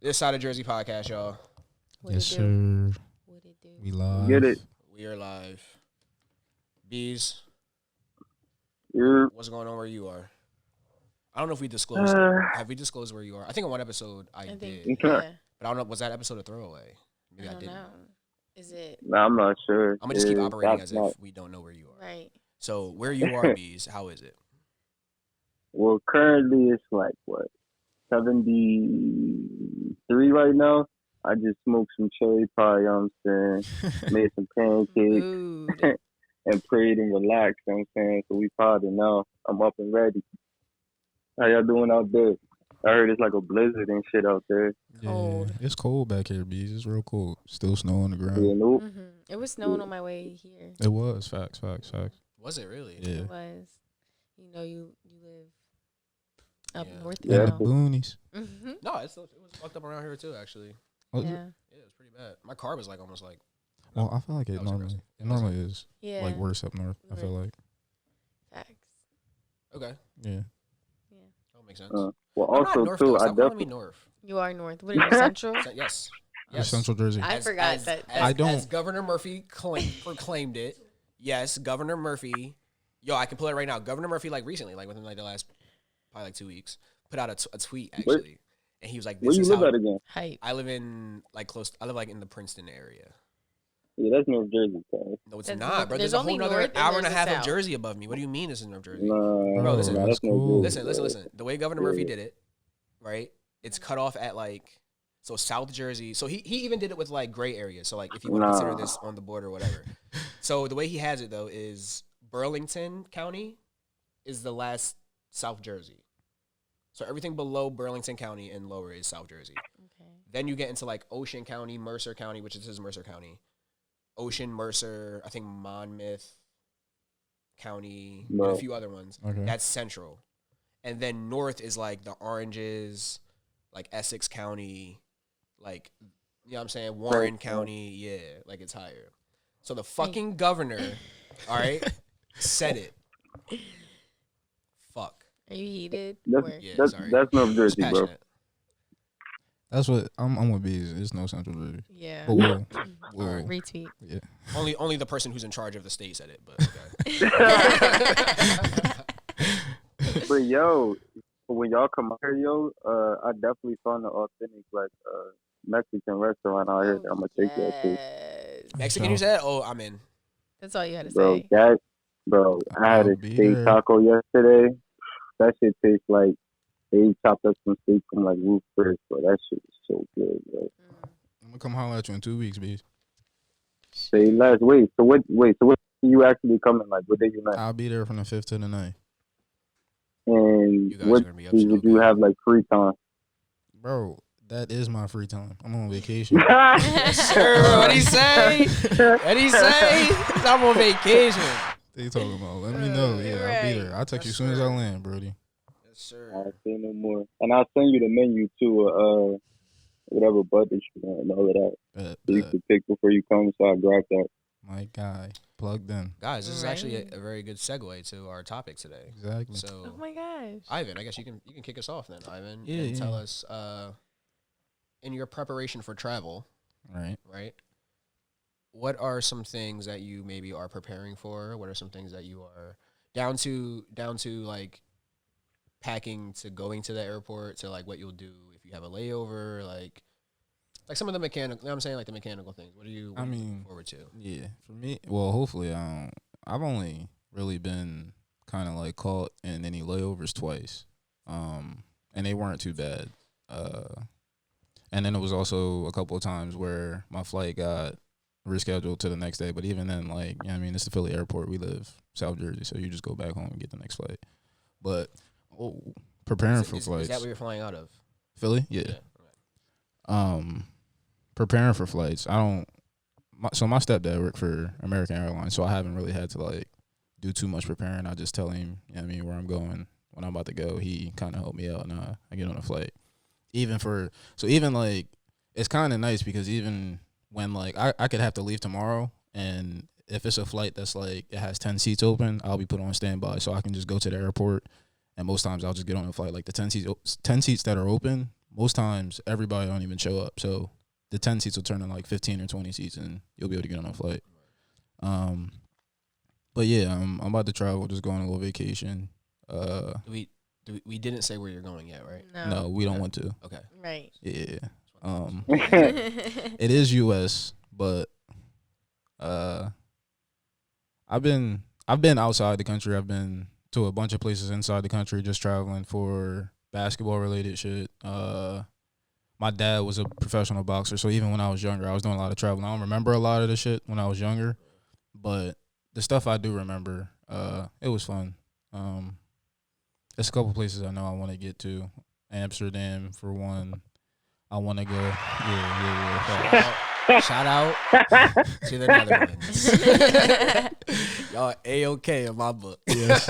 This Side of Jersey podcast, y'all. Yes, sir. What it do? We live. Get it. We are live. Bees, Yeah. what's going on where you are? I don't know if we disclosed. Have we disclosed where you are? I think in one episode I did. think, yeah. But I don't know. Was that episode a throwaway? Maybe I I don't didn't. know. Is it Nah, I'm not sure. I'm going to just keep operating That's as if we don't know where you are. right? So where you are, Bees, how is it? Well, currently it's like, what, 73 right now? I just smoked some cherry pie, you know what I'm saying? Made some pancakes Mood. and prayed and relaxed, you know what I'm saying? So we party now. I'm up and ready. How y'all doing out there? I heard it's like a blizzard and shit out there. Cold. Yeah, it's cold back here, Bees. It's real cold. Still snow on the ground. Yeah, nope. It was snowing on my way here. It was. Facts. Was it really? Yeah. It was. You know, you live up Yeah. north Yeah. now. Boonies. Mm-hmm. No, it was fucked up around here too, actually. Oh, Yeah. Yeah, it was pretty bad. My car was like almost like. Well, I feel like That it was aggressive. normally is Yeah. like worse up north. I feel like. Facts. Okay, Yeah. that makes sense. Well, I'm not also, north, too, though. I Stop calling me definitely... north. You are north. What are you, central? Yes. You're Central Jersey. I forgot that. I don't- As Governor Murphy proclaimed it. Yes, Governor Murphy. Yo, I can pull it right now. Governor Murphy, like recently, like within like the last probably like 2 weeks, put out a tweet actually, and he was like, Where "This you is live how at again? Hype. I live in like close. I live like in the Princeton area. Yeah, that's North Jersey, cuz. No, it's That's not, north. bro. There's There's a only whole nother north and hour and a there's a half of south. Jersey above me. What do you mean this is North Jersey? Nah, Bro, listen, that's no cool. good. Listen. The way Governor Murphy did it, right? It's cut off at like so South Jersey. So he even did it with like gray areas. So like if you want to consider this on the border or whatever. So the way he has it though is Burlington County is the last South Jersey. So everything below Burlington County and lower is South Jersey. Okay. Then you get into like Ocean County, Mercer County, which is Mercer County. Ocean, Mercer, I think Monmouth County, and a few other ones. Okay. That's central. And then north is like the Oranges, like Essex County, like, you know what I'm saying? Warren County, yeah, like it's higher. So the fucking governor, all right, said it. Fuck. Are you heated? Yeah, That's sorry. North Just Jersey, bro. passionate. That's what I'm with Bees. It's no Central Jersey. Yeah. But we'll Alright. Retweet. yeah. Only the person who's in charge of the state said it, but okay. But yo, when y'all come out here, yo, I definitely found an authentic like Mexican restaurant out here that I'm gonna take you to. Yes. Mexican, you said? Oh, I'm in. That's all you had to Bro, say. I had I'll a be steak there. taco yesterday. That shit tastes like they chopped up some steak from like Ruth Chris, bro. That shit is so good, bro. I'm gonna come holler at you in 2 weeks, Bees. Say less. Wait, so what you actually coming like? What day you not? I'll be there from the 5th to the 9th. And You guys are what gonna be up days to no would you good. have like free time? Bro, that is my free time. I'm on vacation. Sure, what'd he say? What'd he say? I'm on vacation. What you talking about? Let me know. Yeah, I'll be Right. there. I'll text you Yes, as soon as I sir. land, Brody. Yes, sir. I'll say no more. And I'll send you the menu too, whatever budget you want and all of that. Bet, So you bet. can pick before you come, so I grab that. My guy. Plugged in. Guys, this is actually Right. a very good segue to our topic today. Exactly. So, Oh my gosh. Ivan, I guess you can kick us off then, Ivan, Yeah, and tell yeah. us in your preparation for travel, Right. right? What are some things that you maybe are preparing for? What are some things that you are down to like packing to going to the airport to like what you'll do if you have a layover, like some of the mechanical, you know what I'm saying, like the mechanical things. What are you looking forward to? Yeah, for me, well, hopefully, I've only really been kind of like caught in any layovers twice, and they weren't too bad. And then it was also a couple of times where my flight got rescheduled to the next day. But even then, like, you know what I mean, it's the Philly airport. We live South Jersey, so you just go back home and get the next flight. But preparing for flights. Is that where you're flying out of? Philly? Yeah. Okay. Preparing for flights. My stepdad worked for American Airlines, so I haven't really had to like do too much preparing. I just tell him, you know what I mean, where I'm going, when I'm about to go. He kind of helped me out, and I get on a flight. Even like it's kind of nice because even when like I could have to leave tomorrow, and if it's a flight that's like it has 10 seats open, I'll be put on standby, so I can just go to the airport. And most times I'll just get on a flight like the 10 seats that are open. most times everybody don't even show up. So the 10 seats will turn into like 15 or 20 seats, and you'll be able to get on a flight. But yeah, I'm about to travel, just go on a little vacation. We didn't say where you're going yet, right? No, we don't want to. Okay. Right. Yeah. It is US, but I've been outside the country. I've been to a bunch of places inside the country just traveling for basketball related shit. My dad was a professional boxer, so even when I was younger, I was doing a lot of traveling. I don't remember a lot of the shit when I was younger, but the stuff I do remember, it was fun. There's a couple places I know I want to get to. Amsterdam, for one. I want to go. Yeah. Shout out to the Netherlands. Y'all A-OK in my book. Yes.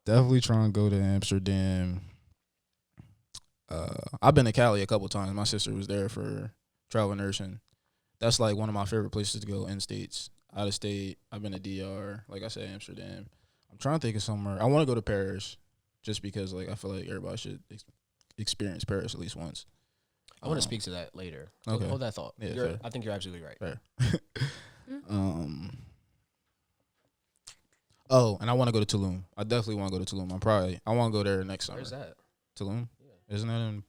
Definitely trying to go to Amsterdam. I've been to Cali a couple times. My sister was there for travel nursing. That's like one of my favorite places to go in states. Out of state, I've been to DR. Like I said, Amsterdam. I'm trying to think of somewhere. I want to go to Paris, just because like I feel like everybody should experience Paris at least once. I want to speak to that later. Okay. Hold that thought. Yeah, I think you're absolutely right. Fair. Oh, and I want to go to Tulum. I definitely want to go to Tulum. I want to go there next summer. Where's that? Tulum? Yeah. Isn't that in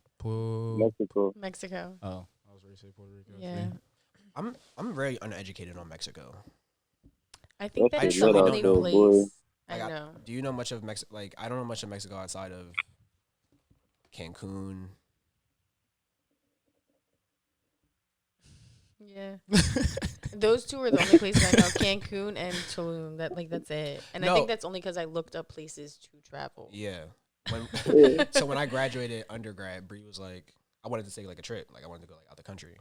Mexico. Oh, I was ready to say Puerto Rico. Yeah. I'm very uneducated on Mexico. I think That's that's a the lit up only though, place. boy. I know. Do you know much of Mexico? Like, I don't know much of Mexico outside of Cancun. Yeah. Those two are the only places I know. Cancun and Tulum. That's it. And I think that's only because I looked up places to travel. Yeah. So when I graduated undergrad, Bree was like, I wanted to take like a trip. Like I wanted to go like out the country,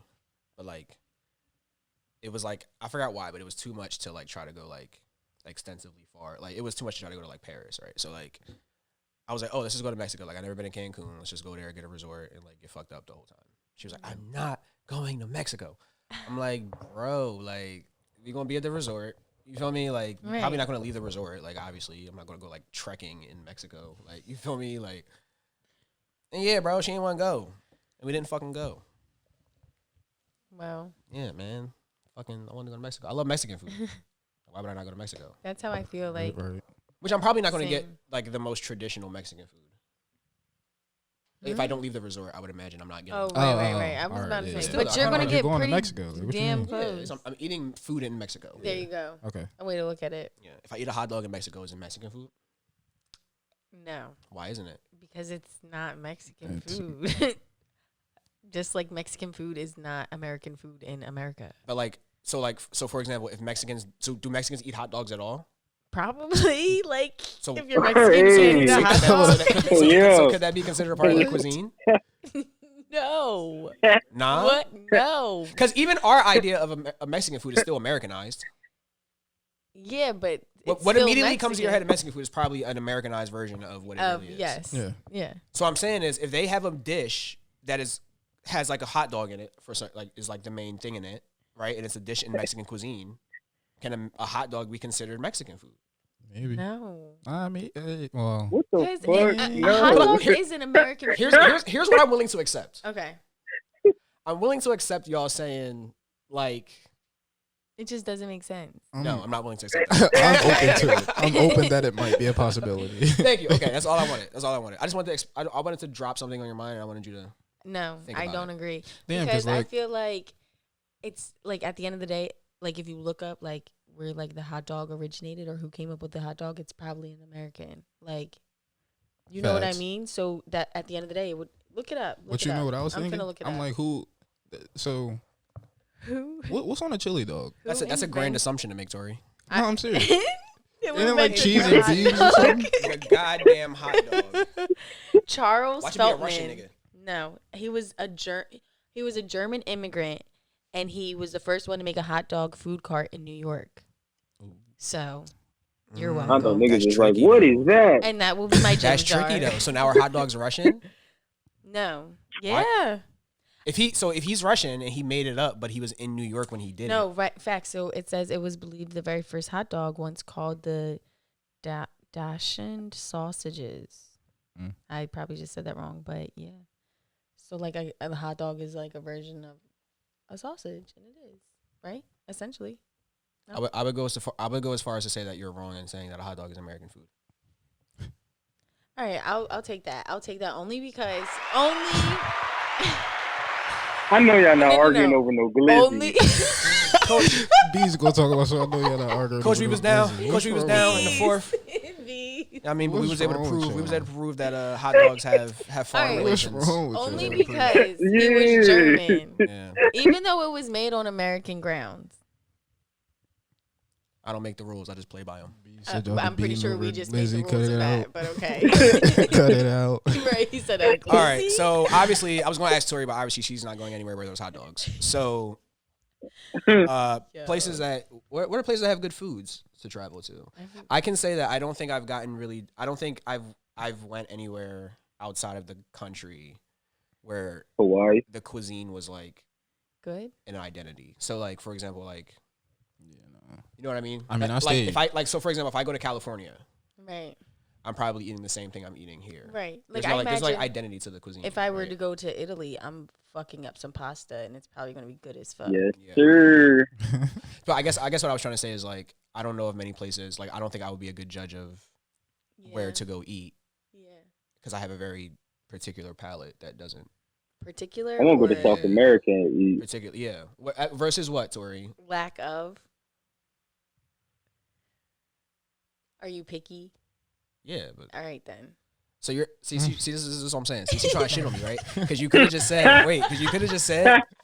but like it was like I forgot why, but it was too much to like try to go like extensively far. Like it was too much to try to go to like Paris, right? So like I was like, oh, let's just go to Mexico. Like I never been in Cancun. Let's just go there, get a resort, and like get fucked up the whole time. She was like, I'm not going to Mexico. I'm like, bro, like we gonna be at the resort. You feel me? Like probably not gonna leave the resort. Like obviously, I'm not gonna go like trekking in Mexico. Like you feel me? Like, and yeah, bro, she didn't want to go, and we didn't fucking go. Wow. Yeah, man. Fucking, I want to go to Mexico. I love Mexican food. Why would I not go to Mexico? That's how I feel like. Right. Which I'm probably not going to get Same. like the most traditional Mexican food. If I don't leave the resort, I would imagine I'm not getting. Oh, right. I was all about right, to yeah. say. Still, But you're I'm going to not get going to pretty Mexico. Like, what you damn mean? close. So I'm eating food in Mexico. There you go. Okay. A way to look at it. Yeah. If I eat a hot dog in Mexico, is it Mexican food? No. Why isn't it? Because it's not Mexican It's- food. Just like Mexican food is not American food in America. But so for example, if Mexicans, so do Mexicans eat hot dogs at all? Probably. Like, So if you're Mexican, you can't eat a hot dog. So could that be considered a part of their cuisine? No. Nah. What? No. Because even our idea of a Mexican food is still Americanized. Yeah, but What still immediately comes to your head of Mexican. Mexican food is probably an Americanized version of what it really is. Yes. Yeah. Yeah. So I'm saying is if they have a dish that has like a hot dog in it is like the main thing in it, right? And it's a dish in Mexican cuisine. Can a hot dog be considered Mexican food? Maybe. No. I mean, well, What the Because fuck? a hot No. dog is an American food. Here's what I'm willing to accept. Okay. I'm willing to accept y'all saying like It just doesn't make sense. no, I'm not willing to accept that. I'm open to it. I'm open that it might be a possibility. Thank you. Okay, that's all I wanted. I just wanted to I wanted to drop something on your mind and I wanted you to No, Think I about don't it. agree. Damn, because 'cause, I like- feel like it's like at the end of the day, like if you look up like where like the hot dog originated or who came up with the hot dog, it's probably an American. Like, you know what I Facts. mean? So that at the end of the day, it would look it up. But you know what I was I'm thinking? finna look it I'm up. like, who? So Who? what's on a chili dog? that's a grand invented- assumption to make, Tori. No, I'm serious. It was Isn't it like invented cheese by and hot beans or dog. something? The goddamn hot dog. Charles Watch me be a Feltman. Russian nigga. No, he was a German immigrant, and he was the first one to make a hot dog food cart in New York. So, you're Mm. I welcome. thought niggas That's was like, tricky, what though. is that? And that will be my That's gem tricky jar. though. So now our hot dog's Russian. No. Why? Yeah. If he's Russian and he made it up, but he was in New York when he did it. No, right. Fact. So it says it was believed the very first hot dog once called the Dachshund sausages. I probably just said that wrong, but yeah. So like a hot dog is like a version of a sausage, and it is, right? Essentially. No? I would go as far as to say that you're wrong in saying that a hot dog is American food. All right, I'll take that. I'll take that only because I know y'all not No. arguing over no glizzy. only Coach B's gonna talk about so I know y'all not arguing. Coach, over we was no down. glizzy. Coach, we was down in the fourth. B. I mean, but we What's was able to wrong with prove. We was y'all? able to prove that hot dogs have foreign Alright. What's relations. wrong with Only y'all? because it was German, Yeah, even though it was made on American grounds. I don't make the rules. I just play by them. B said y'all I'm the pretty beam sure over we just Lizzie, made the cut rules it of out. that, but okay. Cut it out. Right, he said that. All right, so obviously, I was going to ask Tori, but obviously she's not going anywhere where there's hot dogs. So, places that what are places that have good foods to travel to? I can say that I don't think I've went anywhere outside of the country where Hawaii. the cuisine was like Good. an identity. So, like for example, like Yeah, no. you know what I mean? I mean, I like stayed. if I like so for example, if I go to California, Right. I'm probably eating the same thing I'm eating here. Right. Like There's I no, there's like imagine identity to the cuisine. if I were right? to go to Italy, I'm fucking up some pasta, and it's probably gonna be good as fuck. Yes, Yeah. sir. But I guess what I was trying to say is like I don't know of many places. Like I don't think I would be a good judge of where Yeah. to go eat Yeah. because I have a very particular palate that doesn't Particular. I'm gonna go to or South America and eat. particular. Yeah. Versus what, Tori? Lack of. Are you picky? Yeah, but All right then. so you're see this is what I'm saying. See, she's trying to shit on me, right? Because you could have just said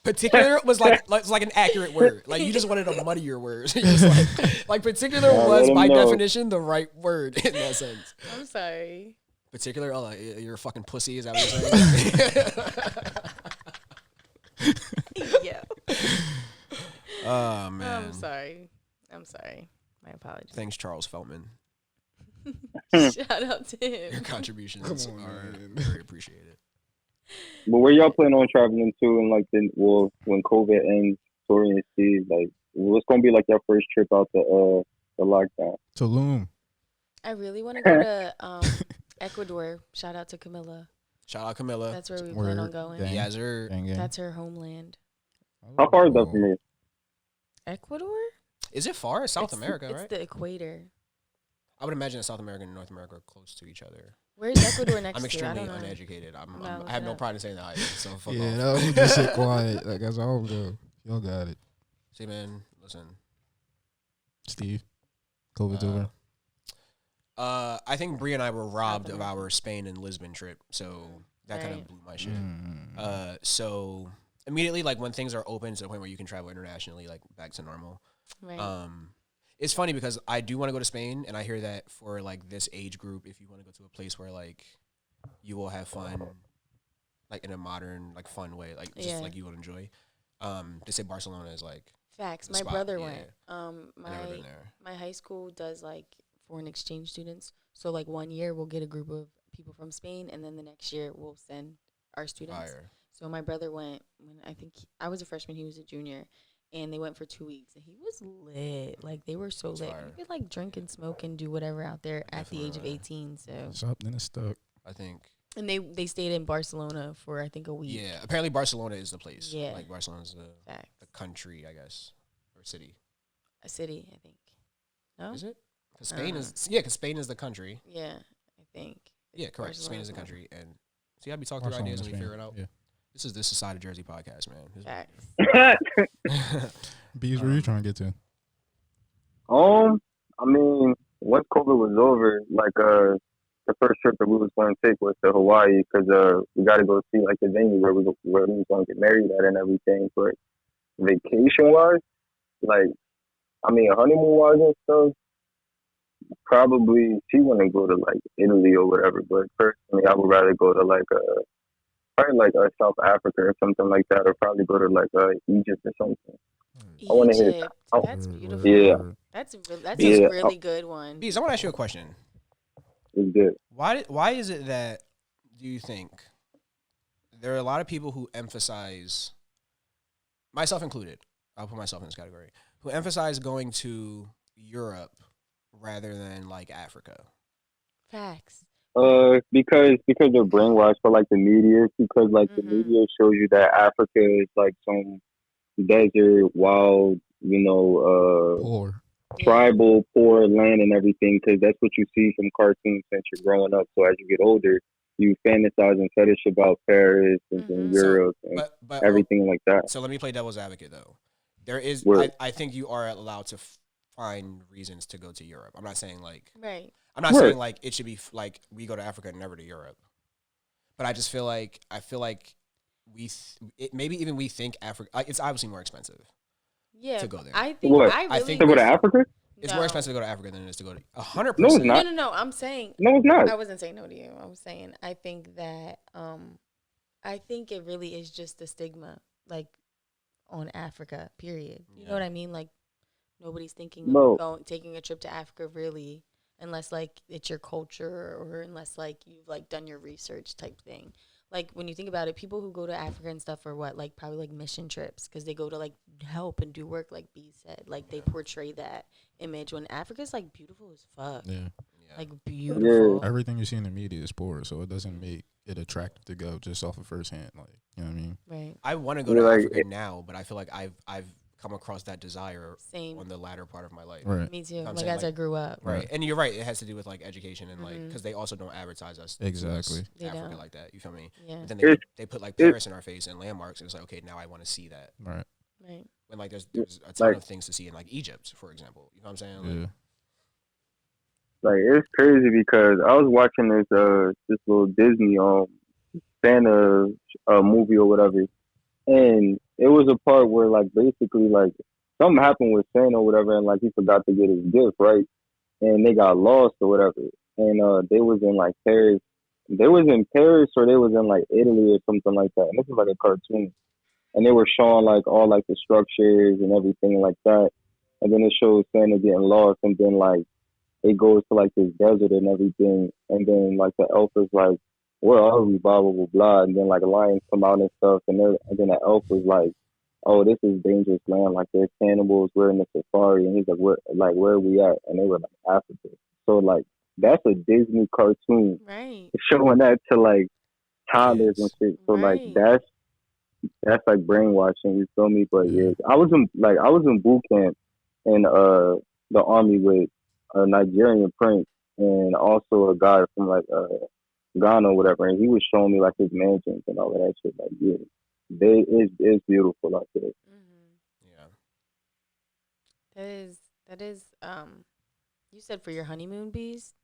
particular was like an accurate word. Like you just wanted to muddy your words. You're just like particular Yeah, was let 'em by know. definition the right word in that sense. I'm sorry. Particular, oh, like, you're a fucking pussy. Is that what you're saying? Yeah. Oh man. I'm sorry. My apologies. Thanks, Charles Feltman. Shout out to Your him. contributions Come on, are man. very appreciated. But where y'all plan on traveling to, and like when COVID ends, Tori and Steve, like what's gonna be like your first trip out the lockdown? Tulum. I really want to go to Ecuador. Shout out to Camilla. Shout out Camilla. That's where we Word. plan on going. Dang. Yes, sir. Gang, gang. That's her homeland. How far is that from here? Ecuador? Is it far? It's South It's- America, it's right? the equator. I would imagine that South America and North America are close to each other. Where's Ecuador next I'm to? I extremely don't know. uneducated. I'm gonna I look have it no up. pride in saying that either. So fuck Yeah, off. no, just sit quiet. Like that's all go. Y'all got it. See, man, listen. Steve, COVID's over. I think Bree and I were robbed of America. our Spain and Lisbon trip, so that kind of Right. blew my shit. Mm. So immediately, like when things are open to the point where you can travel internationally, like back to normal. Right. It's funny because I do want to go to Spain, and I hear that for like this age group, if you want to go to a place where like you will have fun, like in a modern, like fun way, like just Yeah. like you will enjoy. They say Barcelona is like Facts. the My spot, brother yeah. went. I've never been there. My high school does like foreign exchange students. So like 1 year we'll get a group of people from Spain, and then the next year we'll send our students. Fire. So my brother went when I was a freshman, he was a junior, and they went for 2 weeks, and he was lit. Like they were so That's lit. fire. You could like drink and smoke and do whatever out there at the age of Definitely. 18. So Something is stuck. I think. and they stayed in Barcelona for I think a week. Yeah. Apparently, Barcelona is the place. Yeah. Like Barcelona is the Facts. country, I guess, or city. A city, I think. No. Is it? Because Spain is because Spain is the country. Yeah, I think. Yeah, correct. Spain is the Barcelona's country, and so you gotta be talking through ideas and we figure it out. Yeah. This is this Side of Jersey podcast, man. This- Facts. Bees, where you trying to get to? I mean, once COVID was over, like the first trip that we was going to take was to Hawaii because we got to go see like the venue where we was going to get married at and everything. But vacation wise, like I mean, honeymoon wise and stuff, probably she wouldn't go to like Italy or whatever. But personally, I would rather go to like probably like South Africa or something like that, or probably go to like Egypt or something. I wanna hit- Egypt. oh, That's beautiful. Yeah. That's Yeah. a really good one. Bees, I want to ask you a question. It's good. Why is it that do you think there are a lot of people who emphasize, myself included, I'll put myself in this category, who emphasize going to Europe rather than like Africa? Facts. Because they're brainwashed by like the media. Because like the Mm-hmm. media shows you that Africa is like some desert, wild, Poor. Yeah. tribal, poor land and everything. Because that's what you see from cartoons since you're growing up. So as you get older, you fantasize and fetish about Paris and then Mm-hmm. So, Europe and but everything like that. so let me play devil's advocate though. There is, Where I think you are allowed to find reasons to go to Europe. Right. I'm not where saying like it should be like we go to Africa and never to Europe. But I feel like maybe even we think Africa. Like, it's obviously more expensive Yeah. to go there. I think what I I really think to go to wish. Africa? it's more No. expensive to go to Africa than it is to go to 100. No, it's percent No, not. no, no. I'm saying No, it's not. I wasn't saying no to you. I was saying I think that I think it really is just the stigma like on Africa, period. You know Yeah. what I mean? Like nobody's thinking No, of taking a trip to Africa really unless like it's your culture or unless like you've like done your research type thing. Like when you think about it, people who go to Africa and stuff are what like probably like mission trips because they go to like help and do work like B said. Like they portray that image when Africa's like beautiful as fuck. Yeah. Yeah. Like yeah, beautiful. Everything you see in the media is poor, so it doesn't make it attractive to go just off of first hand. Like, you know what I mean? Right. I want to go yeah, to like Africa now, but I feel like I've come across that desire Same. on the latter part of my life. Right. Me too. You know what I'm Like saying? as I grew up. Right. And you're right. It has to do with like education and like Mhm. because they also don't advertise us Exactly. to They Africa don't. like that. You feel me? Yeah. But then it's they put like it's Paris in our face and landmarks, and it's like okay, now I want to see that. Right. Right. When like there's a ton like of things to see in like Egypt, for example. You know what I'm saying? Yeah. like it's crazy because I was watching this little Disney Santa movie or whatever, and it was a part where like basically like something happened with Santa or whatever, and like he forgot to get his gift right, and they got lost or whatever, and they was in like Paris, they was in Paris or they was in like Italy or something like that, and this is like a cartoon, and they were showing like all like the structures and everything like that, and then it shows Santa getting lost, and then like it goes to like this desert and everything, and then like the elf is like, "Where are we?" Blah blah blah blah, and then like lions come out and stuff, and then the elf was like, "Oh, this is dangerous land. Like there's cannibals. We're in the safari," and he's like, where are we at?" And they were like, "Africa." So like that's a Disney cartoon Right. showing that to like toddlers and Yes. shit. So like Right. that's like brainwashing. You feel me? But Yeah. yeah, I was in boot camp in the army with a Nigerian prince and also a guy from like Ghana or whatever, and he was showing me like his mansions and all of that shit. Like yeah, it's beautiful out there. Mhm. Yeah. That is you said for your honeymoon bees?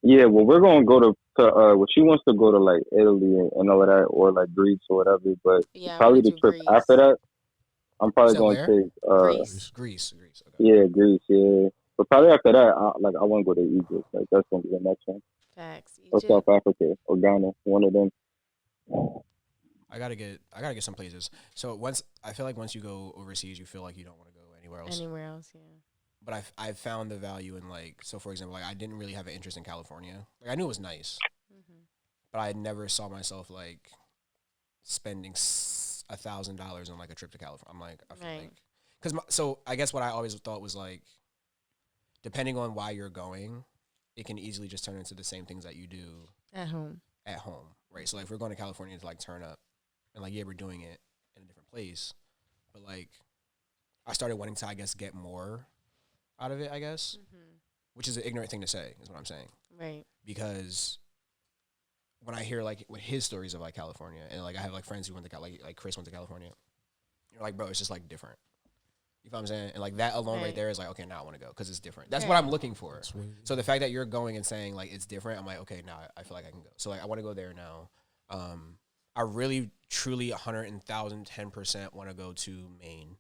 Yeah, well we're gonna go to well she wants to go to like Italy and all of that or like Greece or whatever, but Yeah, I want probably to the do trip after Greece. that I'm You probably said gonna where? take Greece. Greece. Okay. yeah Greece yeah. But probably after that, I want to go to Egypt. Like that's gonna be the next one, Facts. or South Egypt. Africa, or Ghana, one of them. I gotta get some places. So I feel like once you go overseas, you feel like you don't want to go anywhere else. Anywhere else, yeah. But I've found the value in like so for example like I didn't really have an interest in California. Like I knew it was nice, Mhm. but I never saw myself like spending $1,000 on like a trip to California. I'm like I feel Right. like because so I guess what I always thought was like depending on why you're going, it can easily just turn into the same things that you do At home. at home, right? So like if we're going to California to like turn up and like yeah we're doing it in a different place, but like I started wanting to I guess get more out of it I guess, Mhm. which is an ignorant thing to say is what I'm saying Right. because when I hear like with his stories of like California and like I have like friends who went to like Chris went to California, you're like bro it's just like different. You feel what I'm saying? And like that alone right there is like okay now I want to go because it's different. That's what I'm looking for. That's what it is. So the fact that you're going and saying like it's different, I'm like okay now I feel like I can go. So like I want to go there now. I really truly 110% want to go to Maine.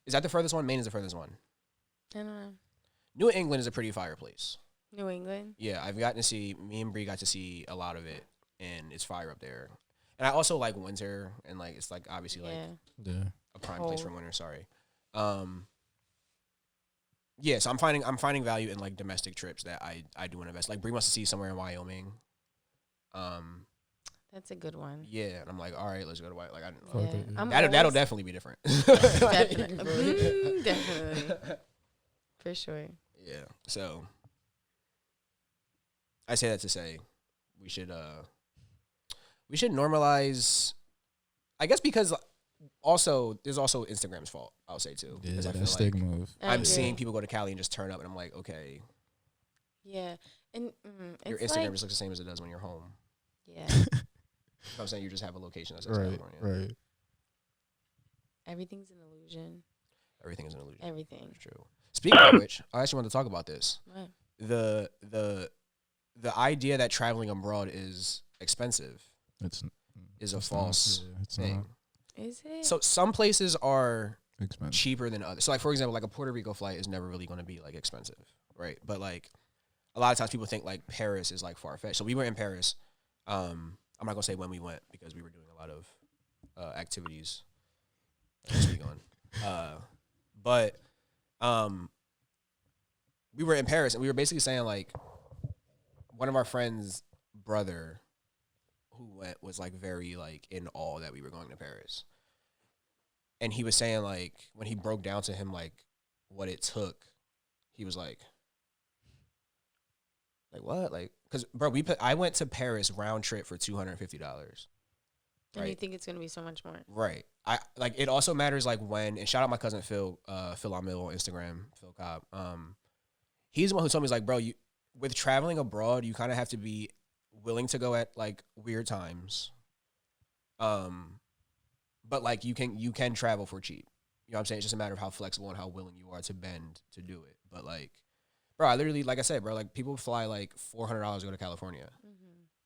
Is that the furthest one? Maine is the furthest one. I don't know. New England is a pretty fireplace. New England. Yeah, I've gotten to see. Me and Bree got to see a lot of it, and it's fire up there. And I also like winter, and like it's like obviously like Yeah. Yeah. a prime place for Cold. winter. Sorry. Yeah, so I'm finding value in like domestic trips that I do want to invest. Like Bree wants to see somewhere in Wyoming. That's a good one. Yeah, and I'm like, all right, let's go to Wyoming. Like I don't Fuck know. Yeah. it, yeah. I'm That'll always- definitely be different. Definitely. Definitely. For sure. Yeah. So I say that to say we should normalize. I guess because also there's also Instagram's fault. I'll say too. Yeah, because I that feel stigma. like I'm seeing people go to Cali and just turn up, and I'm like, okay, Yeah, and your it's Instagram like, just looks the same as it does when you're home. yeah, I'm saying you just have a location that says Right, California. right. everything's an illusion. Everything is an illusion. Everything. It's true. Speaking of which, I actually wanted to talk about this. What? The idea that traveling abroad is expensive is a false thing. Not Is it? So some places are expensive. cheaper than others. So like for example, like a Puerto Rico flight is never really going to be like expensive, right? But like a lot of times people think like Paris is like far fetched. So we were in Paris. I'm not gonna say when we went because we were doing a lot of activities this week on. But we were in Paris and we were basically saying like one of our friends' brother who went was like very like in awe that we were going to Paris. And he was saying like when he broke down to him like what it took, he was like what? Like cuz bro, I went to Paris round trip for $250. And you think it's gonna be so much more? Right. I like it also matters like when, and shout out my cousin Phil Amil on Instagram, Phil Cobb. He's the one who told me, he's like, bro, you with traveling abroad, you kind of have to be willing to go at like weird times. But like you can travel for cheap. You know what I'm saying? It's just a matter of how flexible and how willing you are to bend to do it. But like, bro, I literally, like I said, bro, like people fly like $400 to go to California.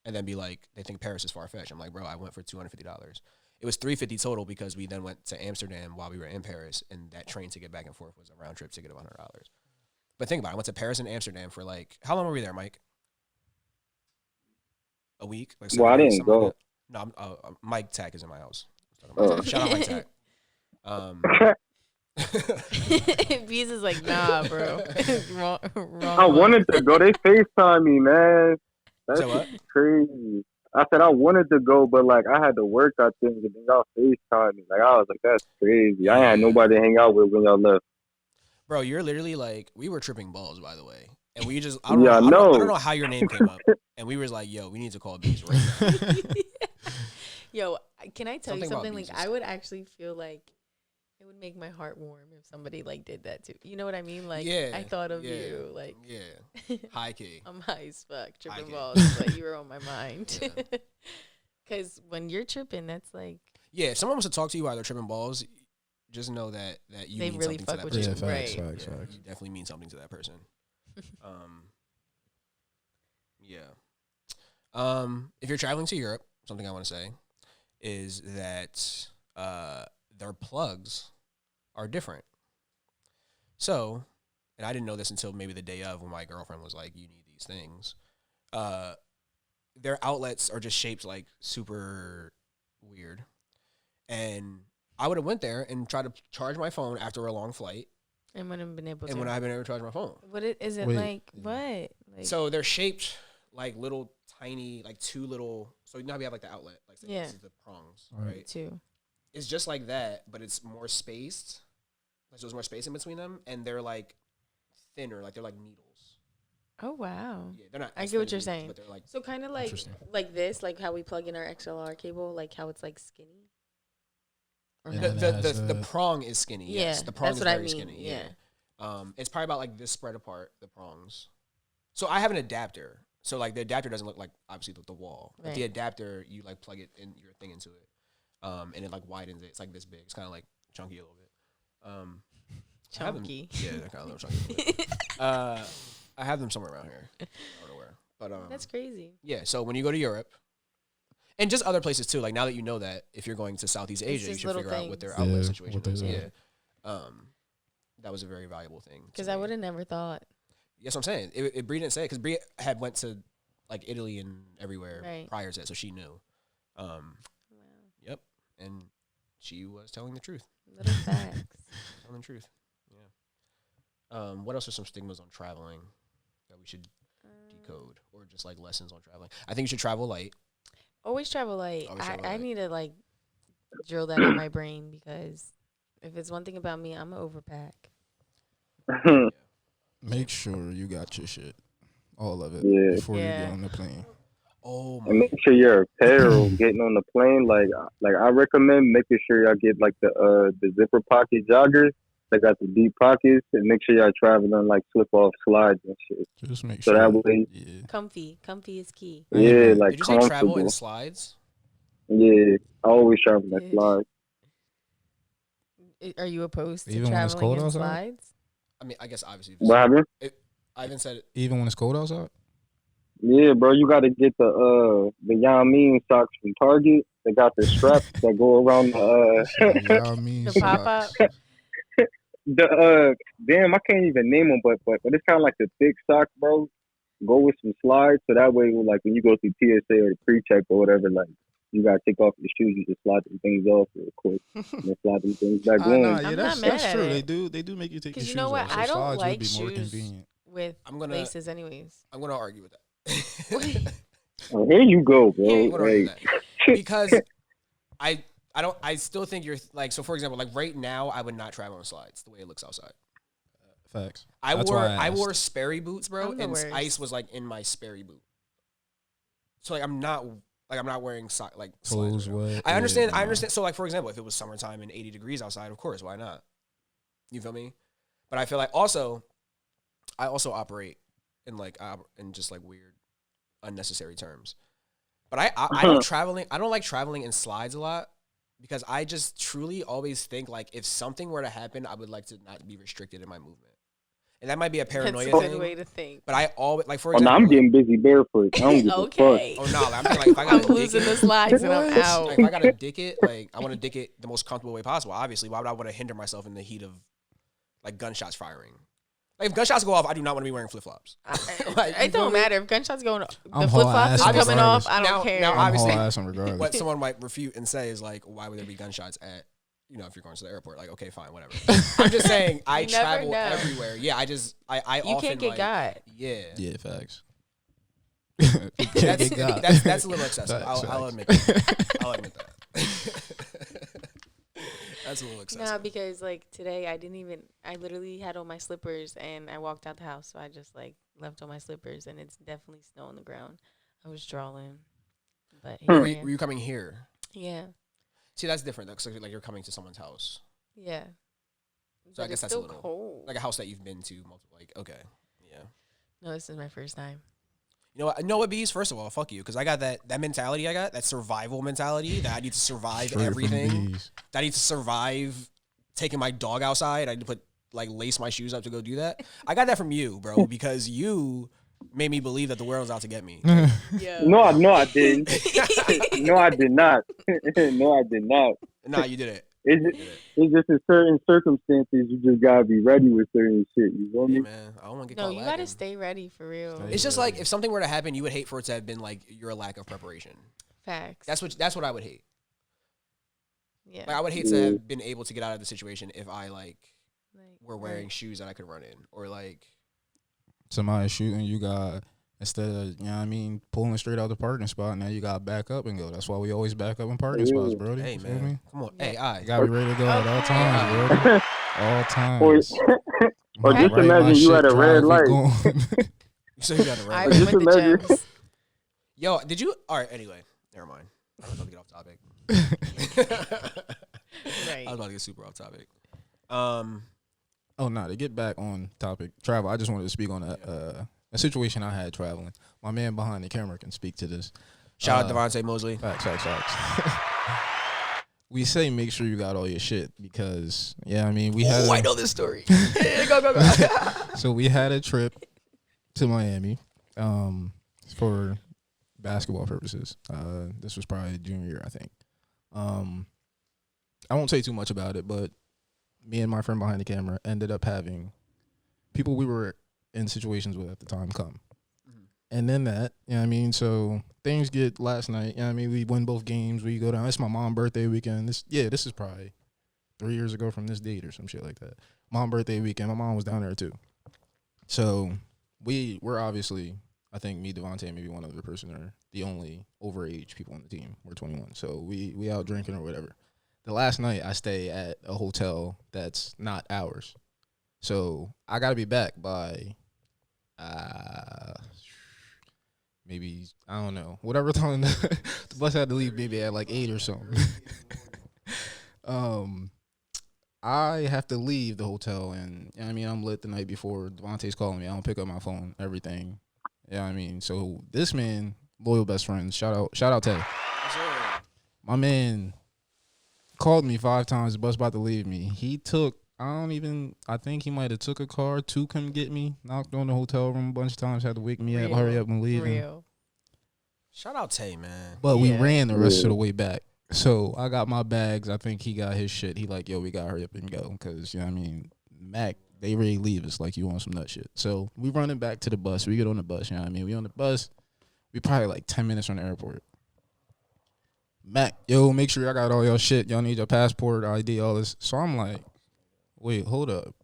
And then be like, they think Paris is far fetched. I'm like, bro, I went for $250. It was $350 total because we then went to Amsterdam while we were in Paris, and that train ticket back and forth was a round trip ticket of $100. But think about it, I went to Paris and Amsterdam for like, how long were we there, Mike? A week? Like Well, I didn't go. like no, Mike Tack is in my house. Shout out Mike Tack. Bees is like, nah, bro. wrong I one. wanted to go. They FaceTime me, man. That's So what? crazy. I said I wanted to go, but like I had to work out things and then y'all FaceTime me. Like I was like, that's crazy. I ain't had nobody to hang out with when y'all left. Bro, you're literally like, we were tripping balls, by the way. And we just, I Yeah, don't I know. know how your name came up. And we was like, yo, we need to call Bees right now. Yo, can I tell Something you about something? Like, bees is- I would actually feel like it would make my heart warm if somebody like did that too. You know what I mean? Like, Yeah, I thought of yeah, you. Like, yeah. High key. I'm high as fuck, tripping key. balls, but you were on my mind. Yeah. Because when you're tripping, that's like Yeah, if someone wants to talk to you while they're tripping balls, just know that you they mean really something fuck to that with person. you, facts, right? facts, Yeah, facts. you definitely mean something to that person. Yeah. If you're traveling to Europe, something I want to say is that their plugs are different. So, and I didn't know this until maybe the day of when my girlfriend was like, you need these things. Their outlets are just shaped like super weird. And I would have went there and tried to charge my phone after a long flight. And wouldn't have been able to. And when I've been able to charge my phone. Is it Wait. like what? Like, So they're shaped like little tiny, like two little. So now we have like the outlet, like say Yeah. this is the prongs, Right. right? too. It's just like that, but it's more spaced. Like, so there's more space in between them, and they're like thinner, like they're like needles. Oh wow. Yeah, they're not. I as get what thin as you're needles, saying. but they're like So kind of like Interesting. this, like how we plug in our XLR cable, like how it's like skinny. Or Yeah. no? the prong is skinny. Yes, Yeah, the prong that's is what I very mean, skinny. yeah. It's probably about like this spread apart, the prongs. So I have an adapter. So like the adapter doesn't look like obviously the wall. But the Right. adapter, you like plug it in your thing into it, and it like widens it. It's like this big. It's kind of like chunky a little bit. I have them- Chunky. yeah, they're kind of little chunky. A little bit. I have them somewhere around here. I don't know where. But That's crazy. yeah. So when you go to Europe, and just other places too, like now that you know that if you're going to Southeast Asia, you just should little figure out what their things. outlet Yeah, situation what is. they Yeah. are. That was a very valuable thing. to Because I me. would have never thought. Yes, I'm saying it. Bree didn't say it because Bree had went to like Italy and everywhere Right. prior to that, so she knew. Wow. Yep, and she was telling the truth. Little facts. Telling the truth. Yeah. What else are some stigmas on traveling that we should decode, or just like lessons on traveling? I think you should travel light. Always travel light. Always travel I light. need to like drill that in my brain because if it's one thing about me, I'm an overpack. Make sure you got your shit. all of it, Yeah. before you get Yeah. on the plane. Oh And my. make sure your apparel getting on the plane. Like I recommend making sure y'all get like the zipper pocket joggers. They got the deep pockets, and make sure y'all traveling on like slip off slides and shit. Just make So sure. that way, Yeah. Comfy is key. I ain't yeah, even- like Did you say travel in comfortable. slides? Yeah, I always travel in Dude. slides. Are you opposed to Even when it's traveling cold in outside? slides? I mean, I guess obviously. What happened? Ivan said it. Even when it's cold outside. Yeah, bro, you got to get the Yamin socks from Target. They got the straps that go around Yeah, I mean, The pop up. damn, I can't even name them, but it's kind of like the thick socks, bro. Go with some slides, so that way, like when you go through TSA or the pre-check or whatever, like you gotta take off your shoes, you just slide them things off real quick, and then slide them things back on. Nah, yeah, I'm not that's mad true. at They it. do make you take your Because shoes you know what? off. So I don't slides like would be more shoes convenient. with I'm gonna- laces anyways. I'm gonna argue with that. Oh, here you go, bro. Here- I'm gonna argue Like, with that because I still think you're like, so for example, like right now I would not travel on slides the way it looks outside. Facts. I That's wore why I wore asked. Sperry boots, bro, I'm the and worst. ice was like in my Sperry boot. So like I'm not wearing like Toes slides right now. wet. I understand. Yeah, I nah. understand. So like for example, if it was summertime and 80 degrees outside, of course, why not? You feel me? But I feel like I also operate in like in just like weird, unnecessary terms. But I don't like traveling in slides a lot because I just truly always think like if something were to happen, I would like to not be restricted in my movement. And that might be a paranoia That's a good thing. way to think. But I always like for oh no, example. I'm like, getting busy barefoot. I don't give Okay. oh no, like, I'm thinking like if I I'm gotta losing dick the it, slides and I'm What? out. like if I gotta dick it, like I want to dick it the most comfortable way possible. Obviously, why would I want to hinder myself in the heat of like gunshots firing? Like if gunshots go off, I do not want to be wearing flip flops. Like, you It feel don't me? matter if gunshots going. The I'm flip haul flops is ass coming regardless. off. I don't Now- care. now I'm obviously- haul ass on regardless. What someone might refute and say is like, why would there be gunshots at, you know, if you're going to the airport? Like, okay, fine, whatever. I'm just saying, I You never travel know. everywhere. Yeah, I You often can't get like, got. Yeah, Yeah, facts. that's a little excessive. Facts, I'll facts. admit that. I'll admit that. That's a little excessive. No, because like today I literally had on my slippers and I walked out the house, so I just like left on my slippers and it's definitely snow on the ground. I was drawing, but here were, I you, am. were you coming here? Yeah, See, that's different. That's like you're coming to someone's house, yeah. So I But guess it's that's a still little- cold. like a house that you've been to multiple. Like, okay, yeah. No, this is my first time. You know what? No, what, Bees? First of all, fuck you, because I got that mentality. I got that survival mentality that I need to survive Straight from everything. bees. That I need to survive taking my dog outside. I need to lace my shoes up to go do that. I got that from you, bro, because you made me believe that the world was out to get me. Yeah. No, I didn't. No, I did not. No, I did not. Nah, you did it. It's You just, did it. it's just in certain circumstances you just gotta be ready with certain shit. You feel Yeah, me? man. I don't want to get No, caught you lacking. gotta stay ready for real. Stay It's just like ready. if something were to happen, you would hate for it to have been like your lack of preparation. Facts. That's what I would hate. yeah. Like I would hate to have been able to get out of the situation if I Like, were wearing right. shoes that I could run in, or like Somebody shooting, you got, instead of, you know what I mean, pulling straight out the parking spot, now you got to back up and go. That's why we always back up in parking spots, Yeah. Brody. hey You feel man, me? come on, Yeah. hey I. You got to be ready to go at all Okay. times, Brody. All Or, times. or Might just write my imagine you shit, at a drive, red we light. going. You said you got it I right. went Just with the imagine- gems. Yo, did you? All right. Anyway, never mind. I was about to get off topic. Right. I was about to get super off topic. Oh, no, to get back on topic, travel, I just wanted to speak on a situation I had traveling. My man behind the camera can speak to this. Shout out Devontae Mosley. Facts. We say make sure you got all your shit because, yeah, I mean, we had I know this story. go. So we had a trip to Miami for basketball purposes. This was probably junior year, I think. I won't say too much about it, but me and my friend behind the camera ended up having people we were in situations with at the time come. And then that, you know what I mean? So things get last night, you know what I mean? We win both games. We go down. It's my mom's birthday weekend. This is probably 3 years ago from this date or some shit like that. Mom birthday weekend. My mom was down there too. So we're obviously, I think me, Devontae, and maybe one other person are the only overage people on the team. We're 21. So we out drinking or whatever. The last night I stay at a hotel that's not ours. So I got to be back by Maybe I don't know. Whatever time the bus had to leave, maybe at like 8 or something. I have to leave the hotel, and you know what I mean, I'm lit the night before. Devontae's calling me. I don't pick up my phone. Everything. Yeah, you know what I mean. So this man, loyal best friend. Shout out, Tay. My man called me 5 times. The bus about to leave me. He took. I think he might have took a car to come get me. Knocked on the hotel room a bunch of times. Had to wake me up. Hurry up and leave. Shout out Tay, man. But we ran the rest of the way back. So I got my bags. I think he got his shit. He like, yo, we gotta hurry up and go. Because, you know what I mean, Mac, they ready to leave us like you on some nut shit. So we running back to the bus. We get on the bus, you know what I mean? We on the bus. We probably like 10 minutes from the airport. Mac, yo, make sure y'all got all your shit. Y'all need your passport, ID, all this. So I'm like, wait, hold up.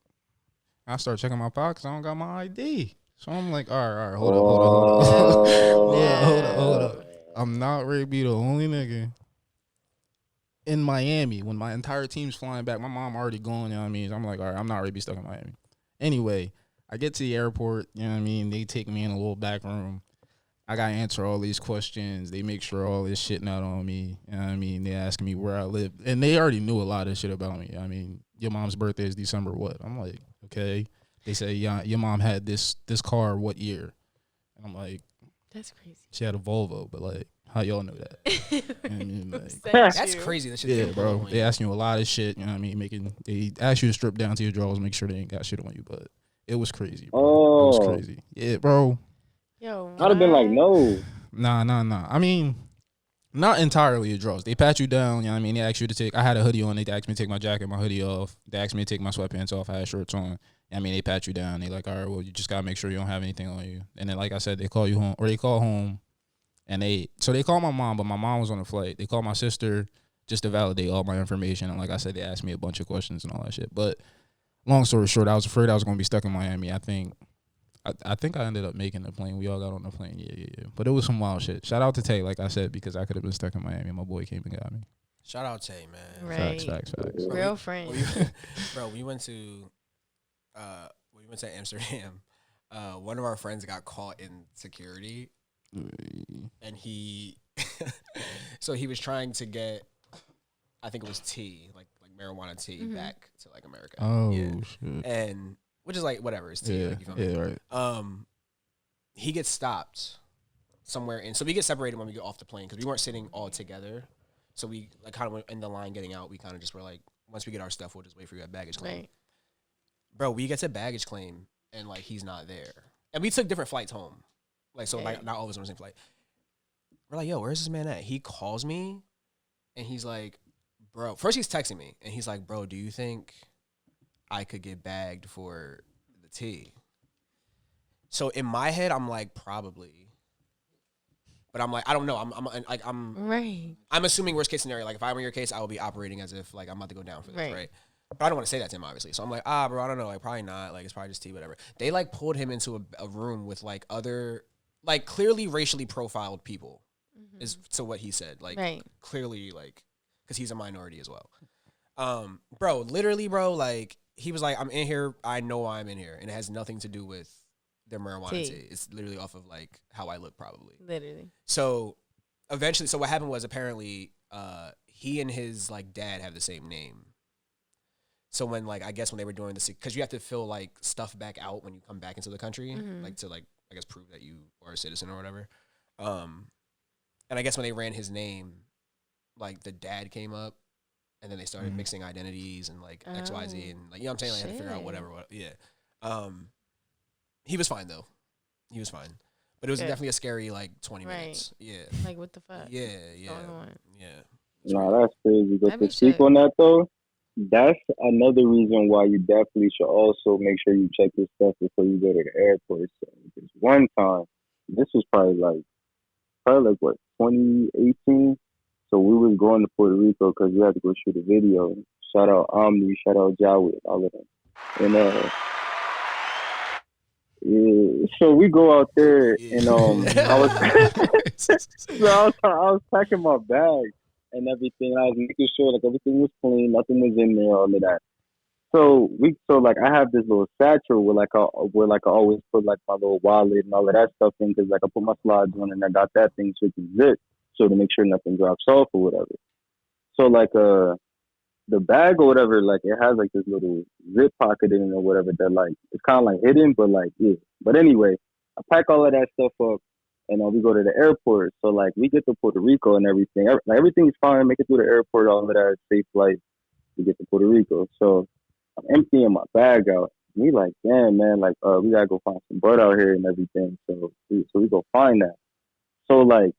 I start checking my pockets. I don't got my ID. So I'm like, all right, hold up. I'm not ready to be the only nigga in Miami when my entire team's flying back. My mom already gone, you know what I mean? So I'm like, all right, I'm not ready to be stuck in Miami. Anyway, I get to the airport, you know what I mean? They take me in a little back room. I got to answer all these questions. They make sure all this shit not on me. You know what I mean? They asking me where I live. And they already knew a lot of shit about me. I mean, your mom's birthday is December what? I'm like, okay. They say, yeah, your mom had this car what year? And I'm like, that's crazy. She had a Volvo, but like, how y'all know that? You know what I mean? Like, that's crazy. That shit. Yeah, bro. They asking you a lot of shit. You know what I mean? They ask you to strip down to your drawers, make sure they ain't got shit on you. But it was crazy. Bro. It was crazy. Yeah, bro. Yo, I'd have been like, no. Nah. I mean, not entirely your drawers. They pat you down. You know what I mean? They ask you to take. I had a hoodie on. They asked me to take my jacket, my hoodie off. They asked me to take my sweatpants off. I had shorts on. I mean, they pat you down. They like, all right, well, you just gotta make sure you don't have anything on you. And then, like I said, they call you home, or they call home, and they call my mom, but my mom was on a flight. They call my sister just to validate all my information. And like I said, they asked me a bunch of questions and all that shit. But long story short, I was afraid I was gonna be stuck in Miami. I think I ended up making the plane. We all got on the plane. Yeah. But it was some wild shit. Shout out to Tay, like I said, because I could have been stuck in Miami. My boy came and got me. Shout out Tay, man. Right. Facts. Real friend. Bro, we went to Amsterdam. One of our friends got caught in security, and he was trying to get, I think it was tea, like marijuana tea, back to like America. Oh shit! And which is like whatever, it's tea. Yeah, like, you feel me? Right. He gets stopped somewhere, and so we get separated when we get off the plane because we weren't sitting all together. So we like kind of went in the line getting out. We kind of just were like, once we get our stuff, we'll just wait for you at baggage claim. Right. Bro, we get to baggage claim and like he's not there. And we took different flights home. Like so like not all of us on the same flight. We're like, yo, where's this man at? He calls me and he's like, bro, first he's texting me and he's like, bro, do you think I could get bagged for the tea? So in my head, I'm like, probably. But I'm like, I don't know. I'm assuming worst case scenario. Like if I were in your case, I would be operating as if like I'm about to go down for this, right? But I don't want to say that to him, obviously. So I'm like, bro, I don't know. Like probably not. Like it's probably just tea, whatever. They like pulled him into a room with like other, like clearly racially profiled people, is to what he said. Like clearly, like because he's a minority as well. Bro, literally, bro, like he was like, I'm in here. I know why I'm in here, and it has nothing to do with their marijuana tea. It's literally off of like how I look, probably. Literally. So eventually, so what happened was apparently he and his like dad have the same name. So when like I guess when they were doing this, because you have to fill like stuff back out when you come back into the country, like to like I guess prove that you are a citizen or whatever. And I guess when they ran his name, like the dad came up, and then they started mixing identities and like XYZ and like you know what I'm saying, like, I had to figure out whatever. He was fine though. He was fine. But it was definitely a scary like 20 minutes. Yeah. Like what the fuck? Yeah. Nah, that's crazy. But to speak on that though, that's another reason why you definitely should also make sure you check your stuff before you go to the airport. So, because one time, this was probably like what, 2018. So we was going to Puerto Rico because we had to go shoot a video. Shout out Omni, shout out Jawed, all of them. And yeah, so we go out there and I was packing my bag and everything. I was making sure like everything was clean, nothing was in there, all of that. So like I have this little satchel where I always put like my little wallet and all of that stuff in because like I put my slides on and I got that thing so it can zip so to make sure nothing drops off or whatever. So like the bag or whatever, like it has like this little zip pocket in it or whatever that like it's kind of like hidden, but like yeah. But anyway, I pack all of that stuff up, and we go to the airport. So like we get to Puerto Rico and everything. Like everything's fine. Make it through the airport, all of that safe flight. We get to Puerto Rico. So I'm emptying my bag out. We like, damn man, like we gotta go find some bud out here and everything. So we go find that. So like,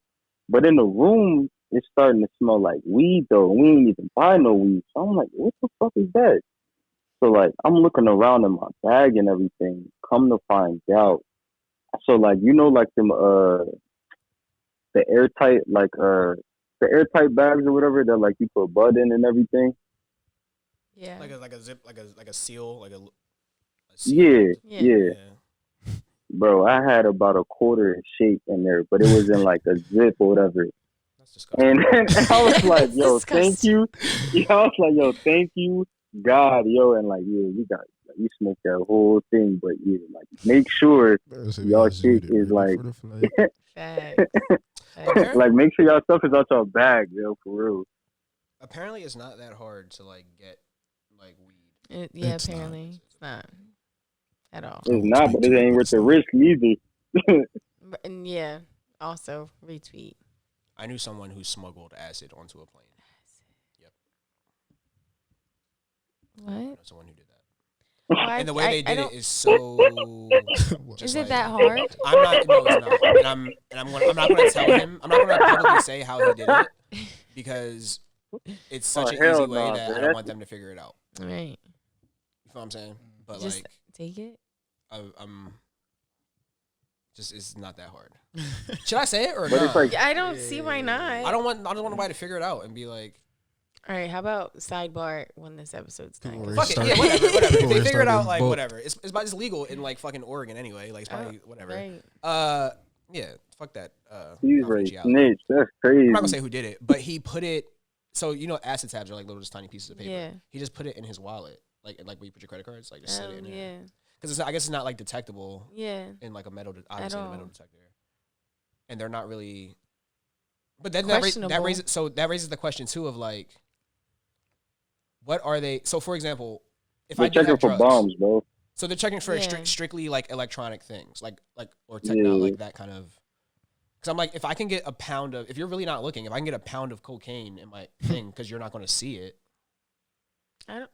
but in the room, it's starting to smell like weed though. We ain't even buy no weed. So I'm like, what the fuck is that? So like, I'm looking around in my bag and everything. Come to find out, so like like the airtight the airtight bags or whatever that like you put bud in and everything. Yeah. Like a zip, like a seal, like a Yeah, sealed. Yeah. yeah. Bro, I had about a quarter shape in there, but it was in like a zip or whatever. That's disgusting. And I was like, yo, thank Disgusting. you. Yeah, I was like, yo, thank you, God, yo. And like, yeah, you smoked that whole thing, but yeah, like, make sure y'all shit is like, Facts. Apparently, like, make sure y'all stuff is out your bag, yo, for real. apparently it's not that hard to like get like weed. Yeah, It's not. apparently it's not at all. It's not, but it ain't worth the risk neither. And yeah, also retweet. I knew someone who smuggled acid onto a plane. I know What? someone who did that. Well, And the way they did don't- it is so. Is it that hard? I'm not. No, it's not. I'm not going to tell him. I'm not going to publicly say how he did it because it's such an hell easy way nah, that I man. don't want them to figure it out. Right. You feel what I'm saying? But Just like, take it. I'm just it's not that hard. Should I say it or But not? it's like, I don't see why not. I don't want nobody to figure it out and be like, All right, how about sidebar when this episode's done? People 'Cause- fuck it, yeah, whatever. If People they are figure it out, starting like book. whatever. It's legal in like fucking Oregon anyway. Like it's probably whatever. Right. Yeah, fuck that. he's a Confidentiality. snitch. That's crazy. I'm not gonna say who did it, but he put it. So acid tabs are like little, just tiny pieces of paper. Yeah. He just put it in his wallet, like where you put your credit cards, like just set it in there. Yeah. Because I guess it's not like detectable Yeah. in like a obviously in a metal all. detector, and they're not really. But then that Questionable. raises the question too of like, what are they? So for example, if They're I do checking have for drugs, bombs, bro. so they're checking for Yeah. strictly like electronic things, like or techno, Yeah. like that kind of. Because I'm like, if I can get a pound of, if you're really not looking, if I can get a pound of cocaine in my thing, because you're not going to see it. I don't.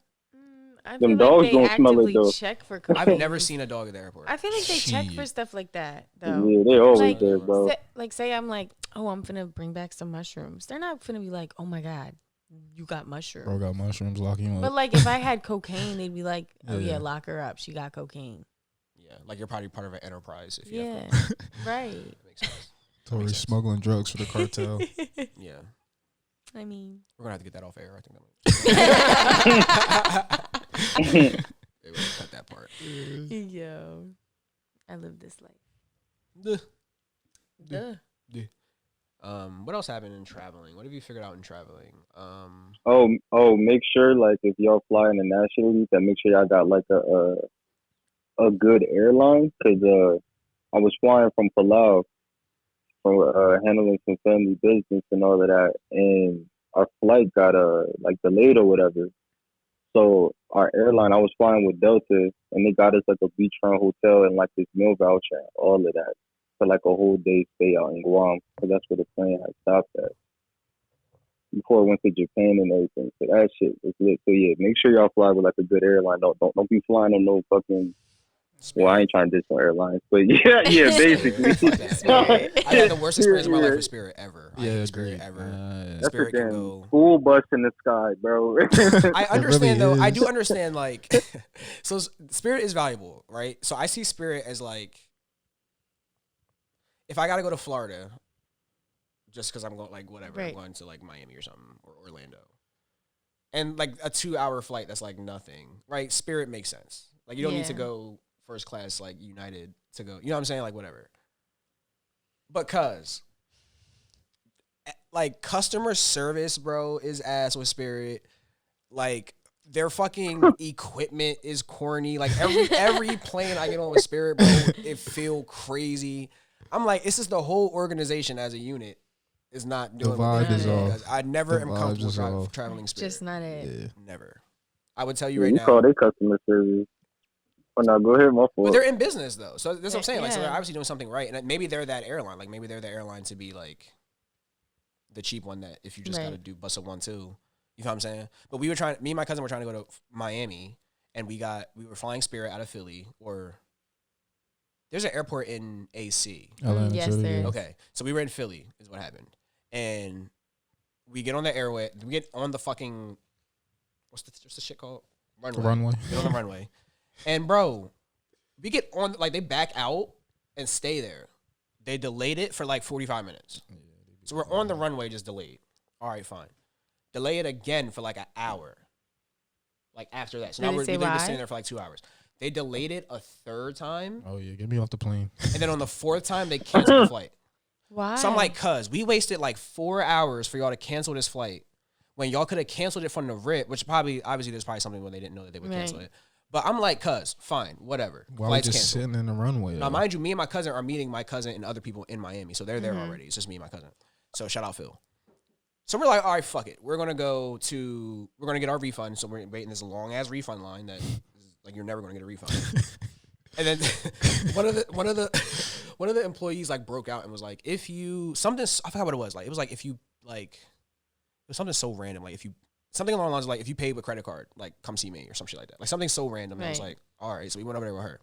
I Them feel dogs like they don't smell it, actively though. check for cocaine. I've never seen a dog at the airport. I feel like they check for Shit. stuff like that though. Yeah, they always Like, there, bro. Say I'm like, oh, I'm finna bring back some mushrooms. They're not finna be like, oh my god, you got mushrooms. Bro got mushrooms, locking you But up. like, if I had cocaine, they'd be like, oh yeah, Yeah. lock her up. She got cocaine. Yeah, like you're probably part of an enterprise. If you Yeah, have cocaine. right. That makes sense. Totally makes sense. smuggling drugs for the cartel. Yeah, I mean, we're gonna have to get that off air. I think that. They would cut that part. yo, I live this life. Duh. Duh. What else happened in traveling? What have you figured out in traveling? Make sure like if y'all fly internationally, that make sure y'all got like a good airline, cause I was flying from Palau, from handling some family business and all of that, and our flight got like delayed or whatever. So our airline, I was flying with Delta, and they got us like a beachfront hotel and like this meal voucher, and all of that for like a whole day stay out in Guam, because that's where the plane had stopped at before it went to Japan and everything. So that shit was lit. So yeah, make sure y'all fly with like a good airline. Don't be flying on no fucking. Well, I ain't trying to diss no airlines, but yeah, basically. Fuck that. I had the worst experience of my life with Spirit ever. I Yeah, hate agree. Spirit ever. That's a Spirit can damn go. school bus in the sky, bro. I understand really though. I is. do understand like, so Spirit is valuable, right? So I see Spirit as like, if I gotta go to Florida, just because I'm going like whatever, Right. I'm going to like Miami or something or Orlando, and like a 2-hour flight that's like nothing, right? Spirit makes sense. Like you don't need to Yeah. go first class like United to go. You know what I'm saying? Like whatever. But like customer service, bro, is ass with Spirit. Like their fucking equipment is corny. Like every plane I get on with Spirit, bro, it feel crazy. I'm like, it's just the whole organization as a unit is not doing The vibe is off. I never The am vibe is comfortable off. traveling Spirit. Just not it. Yeah. Never. I would tell you Yeah, right you now. call their customer service. Oh, no, go ahead, my fault. But they're in business though, so that's what I'm saying. Like, so Yeah. they're obviously doing something right, and maybe they're that airline. Like, maybe they're the airline to be like the cheap one that if you just gotta do bus a 1-2, you know what I'm saying? But me and my cousin were trying to go to Miami, and we were flying Spirit out of Philly, or there's an airport in AC. Atlanta yes, City, there yeah. is. Okay, so we were in Philly, is what happened, and we get on the airway. We get on the fucking what's the shit called? Runway. Get on the runway. And bro, we get on, like, they back out and stay there. They delayed it for like 45 minutes. So we're on the runway, just delayed. All right, fine. Delay it again for like an hour. Like after that. So now we're just sitting there for like 2 hours. They delayed it a third time. Oh yeah, get me off the plane. And then on the fourth time, they canceled the flight. Why? So I'm like, we wasted like 4 hours for y'all to cancel this flight when y'all could have canceled it from the rip, which obviously there's probably something when they didn't know that they would cancel it. But I'm like, fine, whatever. Why Flight's we just canceled. sitting in the runway? Now, mind you, me and my cousin are meeting my cousin and other people in Miami. So they're there Mm-hmm. already. It's just me and my cousin. So shout out Phil. So we're like, all right, fuck it. We're going to get our refund. So we're waiting this long ass refund line that is, like, you're never going to get a refund. And then one of the employees like broke out and was like, I forgot what it was. Like, it was like, if you like, it was something so random. Like, something along the lines of like, if you paid with credit card, like, come see me or some shit like that. Like, something so random. And I was like, all right. So we went over there with her.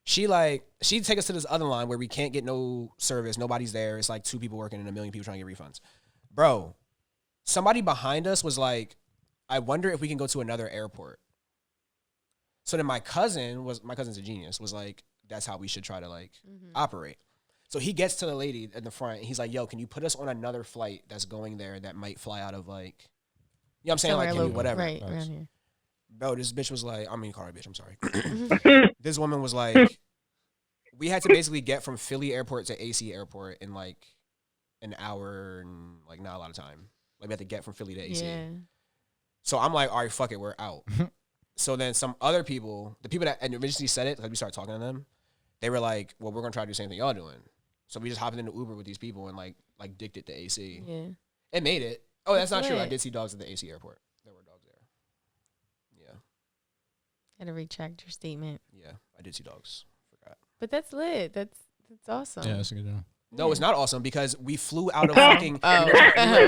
She'd take us to this other line where we can't get no service. Nobody's there. It's like 2 people working and 1 million people trying to get refunds. Bro, somebody behind us was like, I wonder if we can go to another airport. So then my cousin's a genius, was like, that's how we should try to like operate. So he gets to the lady in the front and he's like, yo, can you put us on another flight that's going there that might fly out of like, you know what I'm saying? Somewhere Like, local, whatever. right around here. Bro, this bitch was like, call her bitch, I'm sorry. This woman was like, we had to basically get from Philly airport to AC airport in like an hour and like not a lot of time. Like, we had to get from Philly to AC. Yeah. So I'm like, all right, fuck it, we're out. So then some other people, the people that originally said it, like, we started talking to them, they were like, well, we're going to try to do the same thing y'all doing. So we just hopped into Uber with these people and like dicked it to AC. Yeah. It made it. Oh, that's not true. I lit. did see dogs at the AC airport. There were dogs there. Yeah. Gotta retract your statement. Yeah, I did see dogs. Forgot. But that's lit. That's awesome. Yeah, that's a good job. No, it's not awesome because we flew out of fucking. Oh.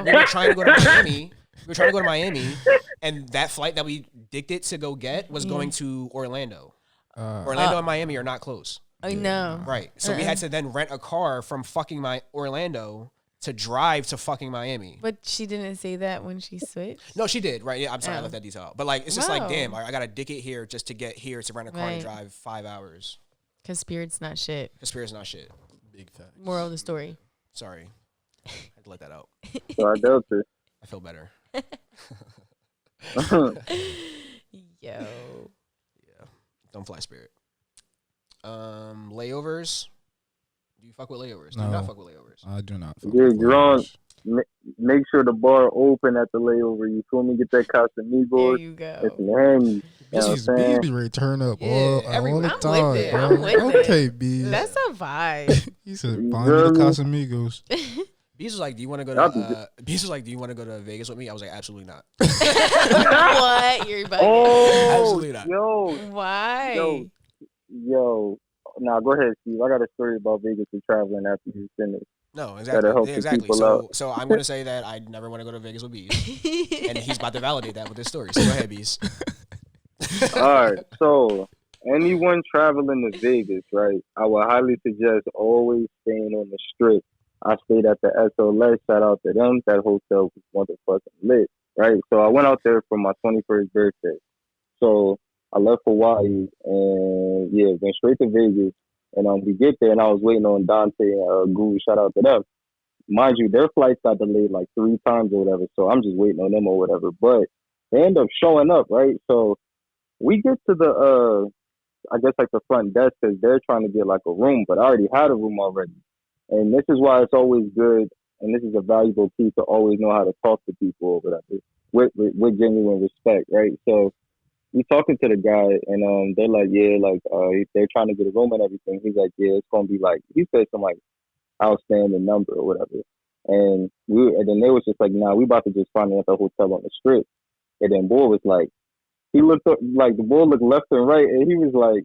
We were trying to go to Miami. We were trying to go to Miami, and that flight that we dicked it to go get was going to Orlando. Orlando and Miami are not close. I know. Right. So we had to then rent a car from fucking Orlando to drive to fucking Miami. But she didn't say that when she switched. No, she did. Right. Yeah, I'm sorry, I left that detail out. But like, it's just like, Wow. damn, I gotta dick it here just to get here to rent a car and Right. drive 5 hours. Because Spirit's not shit. Because Spirit's not shit. Big facts. Moral of the story. Sorry, I had to let that out. So I dealt it. I feel better. Yo. Yeah. Don't fly Spirit. Layovers. Do you fuck with layovers? Do you No. not fuck with layovers? I do not. fuck Yeah, with you're on. layovers. Make sure the bar open at the layover. You feel me? Get that There Casamigos. you go. It's in the hand. You know what I'm Bees saying? be ready to turn up Yeah, all the I'm with time. it. bro. I'm with it. Okay, Bees. That's a vibe. He said, You "Find me the feel me? Casamigos." Bees was like, "Do you want to go Y'all to?" Bees was like, "Do you want to go to Vegas with me?" I was like, "Absolutely not. What? You're bugging. Oh, Absolutely not. yo, Why? yo. Nah, go ahead, Steve. I got a story about Vegas and traveling after you finish. No, Gotta exactly, help the exactly." people So, out. so I'm gonna say that I never want to go to Vegas with Bees, and he's about to validate that with his story. So go ahead, Bees. All right, so anyone traveling to Vegas, right? I would highly suggest always staying on the Strip. I stayed at the SOLS. Shout out to them. That hotel was motherfucking lit, right? So I went out there for my 21st birthday. So I left Hawaii and yeah, went straight to Vegas. And we get there, and I was waiting on Dante and Guru. Shout out to them. Mind you, their flights got delayed like 3 times or whatever. So I'm just waiting on them or whatever. But they end up showing up, right? So we get to the I guess like the front desk because they're trying to get like a room, but I already had a room already. And this is why it's always good, and this is a valuable piece to always know how to talk to people or whatever. with genuine respect, right? So we talking to the guy, and they're like, yeah, like they're trying to get a room and everything. He's like, yeah, it's gonna be like, he said some like outstanding number or whatever. And then they was just like, nah, we about to just find another hotel on the strip. And then boy was like, he looked up, like the boy looked left and right, and he was like,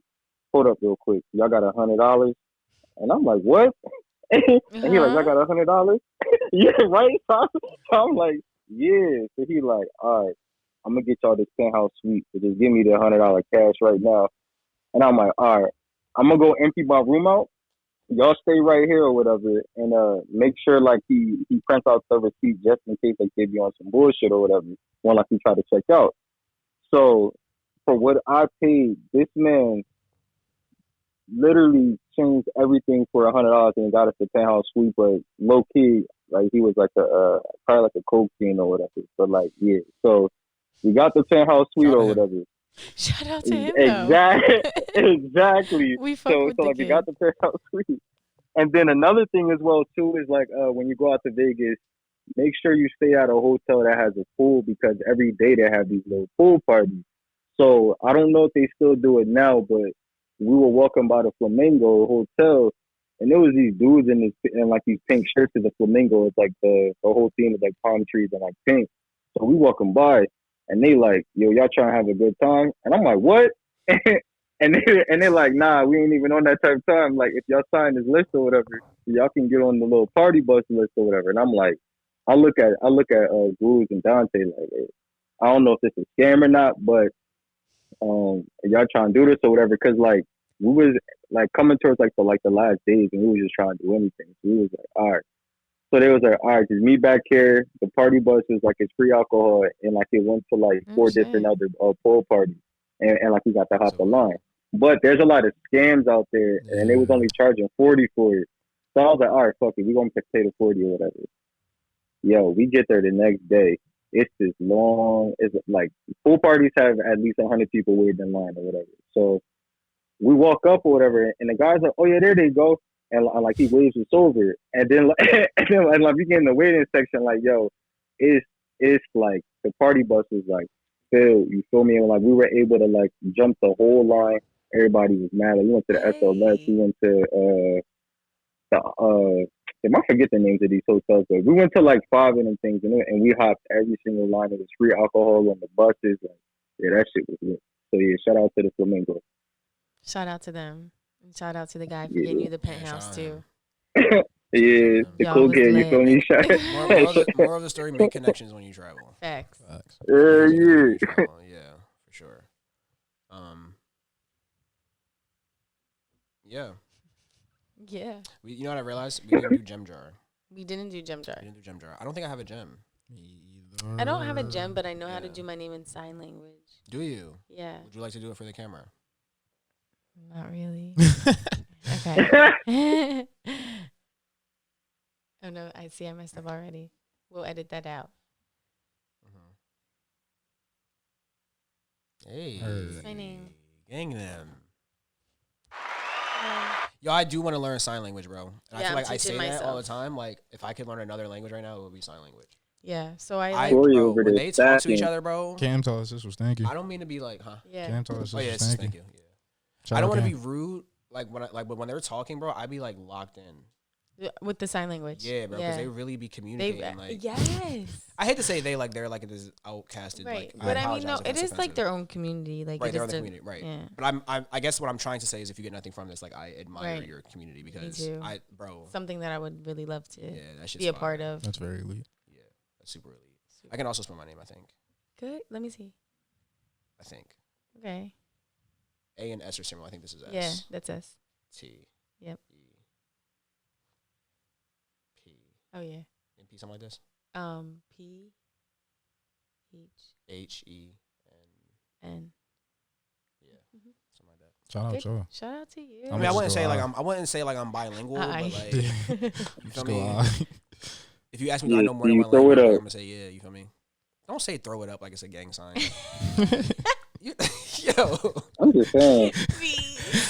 hold up real quick, y'all got $100? And I'm like, what? And he like, y'all got $100? Yeah, right. So I'm like, yeah. So he like, all right, I'm gonna get y'all this penthouse suite. So just give me the $100 cash right now. And I'm like, all right, I'm gonna go empty my room out. Y'all stay right here or whatever, and make sure like he prints out the receipt just in case like they be on some bullshit or whatever. When like he try to check out. So for what I paid, this man literally changed everything for $100 and got us the penthouse suite. But low key, like he was like a probably like a coke fiend or whatever. But like yeah, so we got the penthouse suite or whatever. Shout out to him, exactly, exactly. We fuck with so the like kid. we got the penthouse suite. And then another thing as well too is like when you go out to Vegas, make sure you stay at a hotel that has a pool because every day they have these little pool parties. So I don't know if they still do it now, but we were walking by the Flamingo Hotel, and there was these dudes in like these pink shirts of the Flamingo. It's like the whole theme is like palm trees and like pink. So we walking by, and they like, yo, y'all trying to have a good time? And I'm like, what? And they're like, nah, we ain't even on that type of time. Like, if y'all sign this list or whatever, y'all can get on the little party bus list or whatever. And I'm like, I look at Guz and Dante like, hey, I don't know if this is a scam or not, but y'all trying to do this or whatever. Cause like we was like coming towards like the last days, and we was just trying to do anything. So we was like, all right. So they was like, all right, just meet back here. The party bus is like it's free alcohol, and like it went to like four different other pool parties, and like we got to hop the line. But there's a lot of scams out there, and they was only charging 40 for it. So I was like, all right, fuck it, we gonna pay the 40 or whatever. Yo, we get there the next day. It's this long. It's like pool parties have at least 100 people waiting in line or whatever. So we walk up or whatever, and the guy's like, "Oh yeah, there they go," and like he waves us over, and then and like we get in the waiting section, like, yo, it's like the party bus is like filled. You feel me? And like we were able to like jump the whole line. Everybody was mad. Like, we went to the SLS. We went to I might forget the names of these hotels, but we went to like 5 of them things, and we hopped every single line. It was free alcohol on the buses. Like, yeah, that shit was lit. So yeah, shout out to the Flamingo. Shout out to them. And shout out to the guy for getting you the penthouse too. Yeah, the cool kid, you feel me? More of the story, make connections when you travel. Facts. Yeah. Yeah, for sure. Yeah. Yeah. You know what I realized? We didn't do gem jar. We didn't do gem jar. I don't think I have a gem. Me either. I don't have a gem, but I know how to do my name in sign language. Do you? Yeah. Would you like to do it for the camera? Not really. Okay. Oh no, I see I messed up already. We'll edit that out. Hey. My name. Gang them. Yo, I do want to learn sign language, bro. And I feel like I say that all the time. Like, if I could learn another language right now, it would be sign language. Yeah. So bro, when they talk to each other, bro. Cam told us this was thank you. I don't mean to be like, huh? Yeah. Cam told us this was thank thank you. you. Yeah. I don't want to be rude. But when they're talking, bro, I'd be like locked in. With the sign language. Yeah, bro, because they really be communicating. Yes. I hate to say they're like this outcasted. Right. Like, but I mean, no, it is like their own community. Like, right, they're the community, right? Yeah. But I guess what I'm trying to say is, if you get nothing from this, like, I admire your community because bro, something that I would really love to that be a part of. That's very elite. Yeah, that's super elite. I can also spell my name, I think. Good. Let me see. I think. Okay. A and S are similar. I think this is S. Yeah, that's S. T. Yep. E. P. Oh yeah. And P, something like this. P. H. H. E. N. Yeah. Something like that. Shout out, y'all. Shout out to you. I mean, I wouldn't say like I'm bilingual, but like, you feel me? If you ask me, do I know more than one language, I'm gonna say yeah. You feel me? Don't say throw it up like it's a gang sign. Yo, I'm just saying.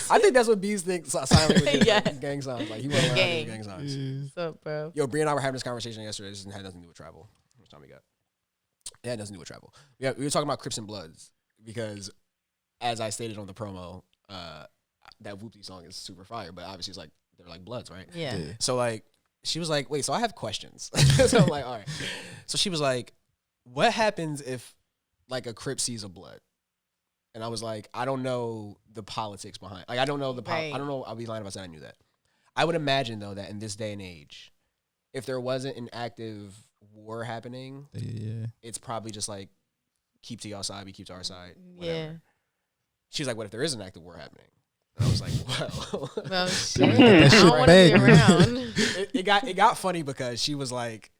I think that's what Bees think. Sign language is gang signs. Like, he want to learn how to do gang signs. What's up, bro? Yo, Bree and I were having this conversation yesterday. This had nothing to do with travel. How much time we got? It had nothing to do with travel. Yeah, we were talking about Crips and Bloods because, as I stated on the promo, that Whoopty song is super fire. But obviously, it's like they're like Bloods, right? Yeah. So like, she was like, "Wait, so I have questions." So I'm like, "All right." So she was like, "What happens if like a Crip sees a Blood?" And I was like, "I don't know the politics behind. Like, I don't know the. Right. I don't know. I'll be lying if I said I knew that. I would imagine though that in this day and age, if there wasn't an active war happening, it's probably just like keep to your side, we keep to our side. Whatever. Yeah. She's like, what if there is an active war happening? And I was like, well, Well, shit. I don't want to be around. it got funny because she was like,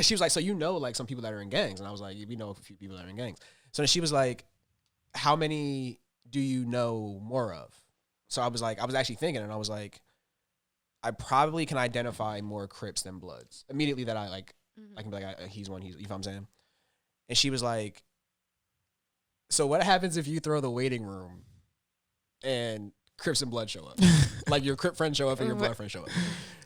so you know like some people that are in gangs, and I was like, we know a few people that are in gangs. So then she was like, how many do you know more of? So I was actually thinking, and I was like, I probably can identify more Crips than Bloods immediately. That I like, I can be like, he's one. You know what I'm saying? And she was like, so what happens if you throw the waiting room and Crips and Blood show up? Like your Crip friends show up and your Blood friends show up.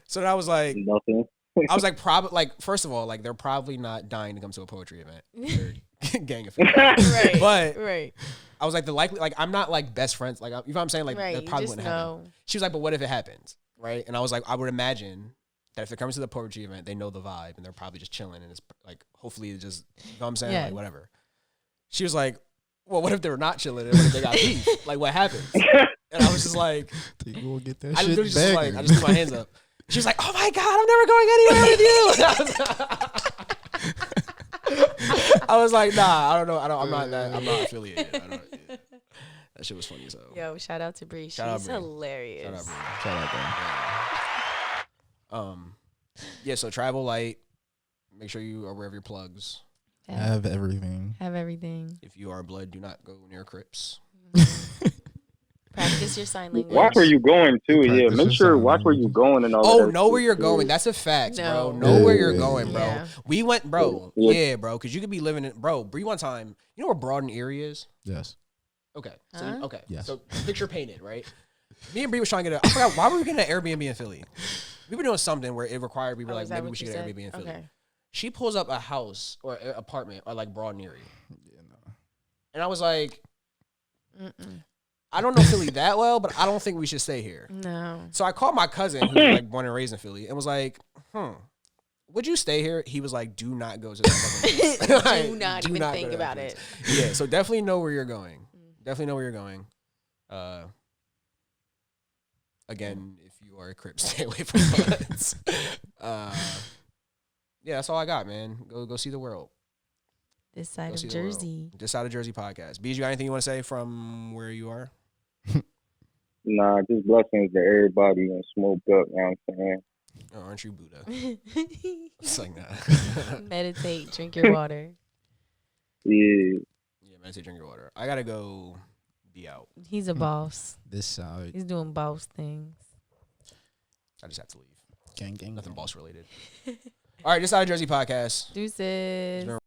So then I was like, nothing. I was like, probably like first of all, like they're probably not dying to come to a poetry event. They're gang affiliated. Right. But right. I was like, like I'm not like best friends. Like, you know what I'm saying? Like, Right. that You probably just wouldn't happen. know. She was like, but what if it happens? Right. And I was like, I would imagine that if they're coming to the poetry event, they know the vibe and they're probably just chilling. And it's like, hopefully it just, you know what I'm saying? Yeah. Like, whatever. She was like, well, what if they're not chilling? And what if they got beef? Like, what happens? And I was just like, We'll get that I shit literally just back. like, I just threw my hands up. She was like, oh my God, I'm never going anywhere with you. I was like, nah, I don't know. I'm not affiliated. Yeah. That shit was funny as hell. Yo, shout out to Bree. She's Shout out, Bree. hilarious. Shout out, bro. Shout out, Yeah, so travel light. Make sure you are aware of your plugs. bro. Have everything. Have everything. If you are Blood, do not go near Crips. Practice your sign language. Watch where you going too. Yeah, Practice make your sure sign watch where you language. going and all. Oh, that know where shit, you're too. going. That's a fact, bro. No. Know where Yeah, you're yeah, going, bro. yeah. We went, bro. Yeah. Yeah, bro. Because you could be living in, bro. Bree, one time, you know where Broad and Erie is? Yes. Okay. So Huh? okay. Yes. So picture painted, right? Me and Bree was trying to get I forgot why were we getting an Airbnb in Philly? We were doing something where it required we were Oh, like, is that maybe what we should you get an said? Airbnb in Philly. Okay. She pulls up a house or an apartment or like Broad and Erie. Yeah, no. And I was like, Mm-mm. I don't know Philly that well, but I don't think we should stay here. No. So I called my cousin, who's like born and raised in Philly, and was like, would you stay here? He was like, do not go to that fucking place. Like, Do not do even not go think to that about place. it. Yeah, so definitely know where you're going. Definitely know where you're going. Again, if you are a Crip, stay away from Bloods. Yeah, that's all I got, man. Go see the world. This side Go of see the world. Jersey. This side of Jersey podcast. Bees, you got anything you want to say from where you are? Nah, just blessings to everybody and smoke up. You know what I'm saying? Oh, aren't you Buddha? It's like, nah. Meditate. Drink your water. Yeah. Yeah, meditate, drink your water. I gotta go be out. He's a boss. This side. He's doing boss things. I just have to leave. Gang, gang. Nothing boss related. All right, this side of Jersey podcast. Deuces.